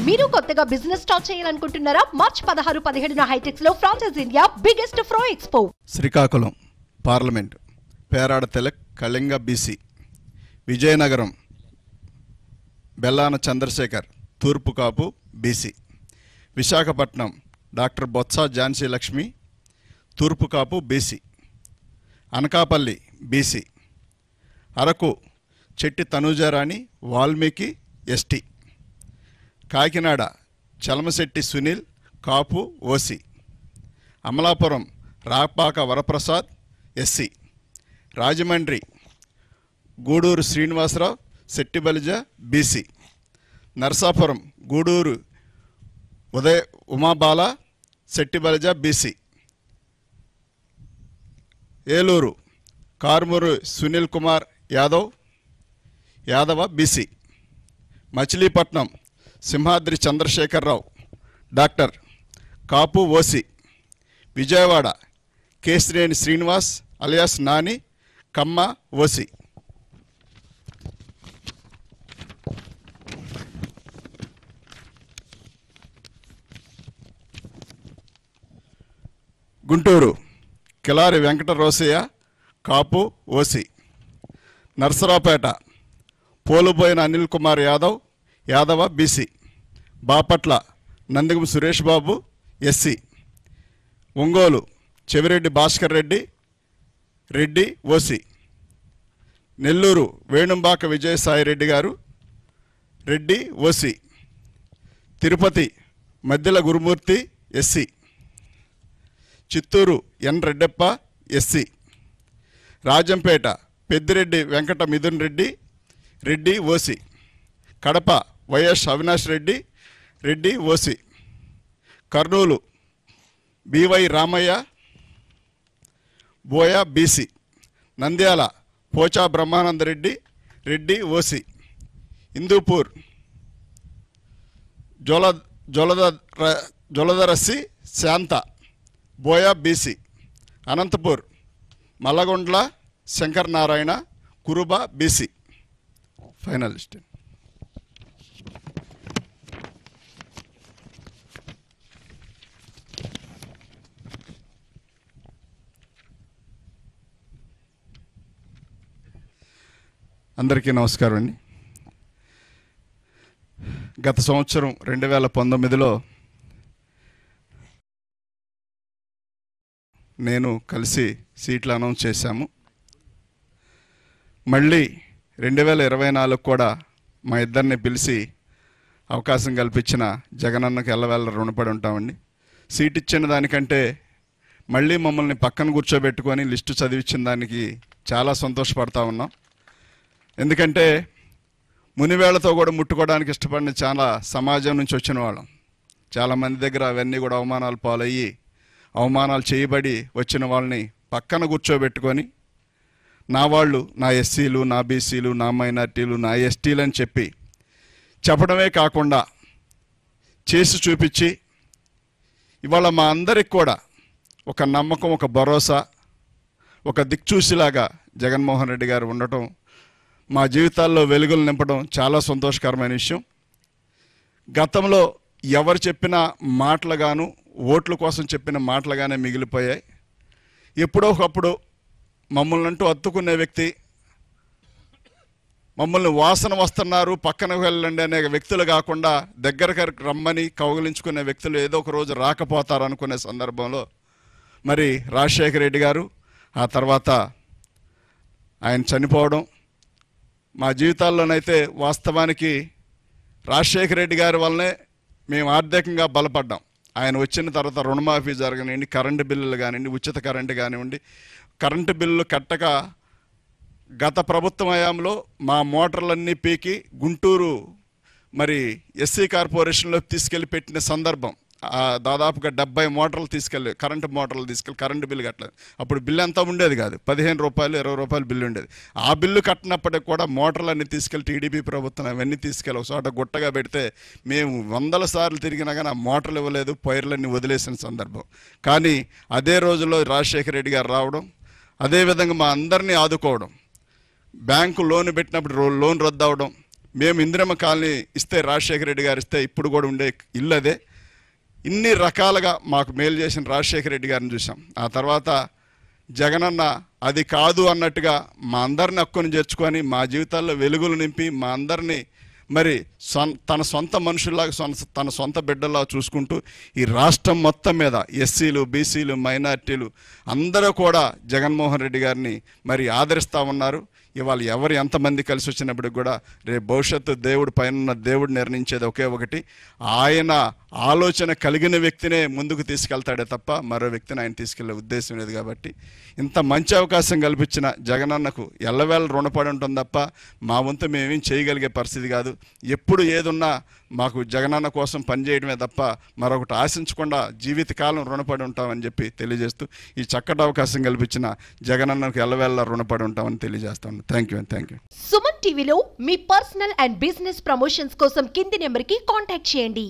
మీరు కొత్తగా business start చేయాలనుకుంటున్నారా? మార్చ్ 16-17 హైటెక్స్ లో ఫ్రాన్సెస్ ఇండియా బిగ్గెస్ట్ ఫ్రో expo. Srikakulam parliament Perada Tilak Kalinga BC, Vizianagaram Bellana Chandrasekhar తూర్పు కాపు బీసీ, విశాఖపట్నం డాక్టర్ బొత్స ఝాన్సీ లక్ష్మి తూర్పు Kapu BC, Anakapalli BC, Araku Chetti Tanujarani Valmiki ST, Kakinada Chalamasetti Sunil Kapu OC, Amalapuram Rapaka Varaprasad SC, Rajahmundry Guduru Srinivasarao Settibalija BC, Narasapuram Guduru Umabala Settibalija BC, Eluru Karmuru Sunil Kumar Yadava BC, Machilipatnam Simhadri Chandrasekhararao doctor Kapu OC, Vijayawada Kesineni Srinivas alias Nani Kamma OC, Guntur Kilari Venkata Rosaiah Kapu OC, Narasaraopet Poluboina Anil Kumar Yadava BC, Bapatla Nandigam Suresh Babu SC, Ongole Chevireddy Bhaskar Reddy OC, Nellore Venumbaka Vijayasaireddy garu Reddy OC, Tirupati Maddila Gurumurthy SC, Chittoor N Reddappa SC, Rajampet Peddireddy Venkata Mithun Reddy OC, Kadapa YS Avinash Reddy OC, Kurnool BY Ramaiah Boya BC, Nandyal Pocha Brahmananda Reddy OC, Hindupur Joladarasi Shantha Boya BC, Anantapur Malagundla Shankar Narayana Kuruba BC. Finalist అందరికీ నమస్కారం అండి. గత సంవత్సరం 2019లో నేను కలిసి సీట్లు announce చేశాము. మళ్ళీ 2024 కూడా మా ఇద్దరిని పిలిచి అవకాశం కల్పించిన జగనన్నకు ఎల్లవేళ రుణపడి ఉంటామండి. సీట్ ఇచ్చిన దానికంటే మళ్ళీ మమ్మల్ని పక్కన కూర్చోబెట్టుకొని లిస్టు చదివించిన దానికి చాలా సంతోషపడతా ఉన్నాం. ఎందుకంటే మునివేళ్లతో కూడా ముట్టుకోవడానికి ఇష్టపడిన చాలా సమాజం నుంచి వచ్చిన వాళ్ళం. చాలామంది దగ్గర అవన్నీ కూడా అవమానాలు పాలయ్యి అవమానాలు చేయబడి వచ్చిన వాళ్ళని పక్కన కూర్చోబెట్టుకొని నా వాళ్ళు, నా ఎస్సీలు, నా బీసీలు, నా మైనార్టీలు, నా ఎస్టీలు అని చెప్పడమే కాకుండా చేసి చూపించి ఇవాళ మా అందరికి కూడా ఒక నమ్మకం, ఒక భరోసా, ఒక దిక్చూసిలాగా జగన్మోహన్ రెడ్డి గారు ఉండటం, మా జీవితాల్లో వెలుగులు నింపడం చాలా సంతోషకరమైన విషయం. గతంలో ఎవరు చెప్పిన మాటలుగాను, ఓట్ల కోసం చెప్పిన మాటలుగానే మిగిలిపోయాయి. ఎప్పుడో ఒకప్పుడు మమ్మల్ని అంటూ అత్తుకునే వ్యక్తి, మమ్మల్ని వాసన వస్తున్నారు పక్కన వెళ్ళండి అనే వ్యక్తులు కాకుండా దగ్గరకు రమ్మని కౌగిలించుకునే వ్యక్తులు ఏదో ఒక రోజు రాకపోతారు అనుకునే సందర్భంలో మరి రాజశేఖర రెడ్డి గారు, ఆ తర్వాత ఆయన చనిపోవడం, మా జీవితాల్లోనైతే వాస్తవానికి రాజశేఖర రెడ్డి గారి వల్లనే మేము ఆర్థికంగా బలపడ్డాం. ఆయన వచ్చిన తర్వాత రుణమాఫీ జరగనివ్వండి, కరెంటు బిల్లులు కానివ్వండి, ఉచిత కరెంటు కానివ్వండి, కరెంటు బిల్లులు కట్టక గత ప్రభుత్వం హయాంలో మా మోటార్లన్నీ పీకి గుంటూరు మరి ఎస్సీ కార్పొరేషన్లో తీసుకెళ్ళి పెట్టిన సందర్భం. దాదాపుగా 70 మోటార్లు తీసుకెళ్ళి కరెంటు బిల్లు కట్టలేదు. అప్పుడు బిల్లు ఎంత ఉండేది కాదు, 15 రూపాయలు 20 రూపాయలు బిల్లు ఉండేది. ఆ బిల్లు కట్టినప్పటికి కూడా మోటార్లన్నీ తీసుకెళ్ళి టీడీపీ ప్రభుత్వం అవన్నీ తీసుకెళ్ళి ఒక చోట గుట్టగా పెడితే మేము 100 సార్లు తిరిగినా కానీ ఆ మోటార్లు ఇవ్వలేదు, పైర్లన్నీ వదిలేసిన సందర్భం. కానీ అదే రోజుల్లో రాజశేఖర రెడ్డి గారు రావడం, అదేవిధంగా మా అందరినీ ఆదుకోవడం, బ్యాంకు లోన్ పెట్టినప్పుడు లోన్ రద్దు అవడం, మేము ఇందిరమ్మ కాలనీ ఇస్తే, రాజశేఖర రెడ్డి గారు ఇస్తే ఇప్పుడు కూడా ఉండే ఇల్లు అదే. ఇన్ని రకాలుగా మాకు మేలు చేసిన రాజశేఖర రెడ్డి గారిని చూసాం. ఆ తర్వాత జగనన్న అది కాదు అన్నట్టుగా మా అందరిని హక్కును చేర్చుకొని మా జీవితాల్లో వెలుగులు నింపి మా అందరినీ మరి తన సొంత మనుషుల్లాగా తన సొంత బిడ్డల్లా చూసుకుంటూ ఈ రాష్ట్రం మొత్తం మీద ఎస్సీలు, బీసీలు, మైనార్టీలు అందరూ కూడా జగన్మోహన్ రెడ్డి గారిని మరి ఆదరిస్తూ ఉన్నారు. ఇవాళ ఎవరు ఎంతమంది కలిసి వచ్చినప్పటికి కూడా రేపు భవిష్యత్తు దేవుడు పైన దేవుడు నిర్ణయించేది ఒకే ఒకటి, ఆయన ఆలోచన కలిగిన వ్యక్తినే ముందుకు తీసుకెళ్తాడే తప్ప మరో వ్యక్తిని ఆయన తీసుకెళ్లే ఉద్దేశం లేదు. కాబట్టి ఇంత మంచి అవకాశం కల్పించిన జగనన్నకు ఎల్లవేళ రుణపడి ఉంటుంది తప్ప మా వంతు మేమేం చేయగలిగే పరిస్థితి కాదు. ఎప్పుడు ఏదున్నా మాకు జగనన్న కోసం పనిచేయడమే తప్ప మరొకటి ఆశించకుండా జీవితకాలం రుణపడి ఉంటామని చెప్పి తెలియజేస్తూ ఈ చక్కటి అవకాశం కల్పించిన జగనన్నకు ఎల్లవేళ రుణపడి ఉంటామని తెలియజేస్తాను. Thank you. సుమన్ టీవీలో మీ పర్సనల్ అండ్ బిజినెస్ ప్రమోషన్స్ కోసం కింది నెంబర్కి కాంటాక్ట్ చేయండి.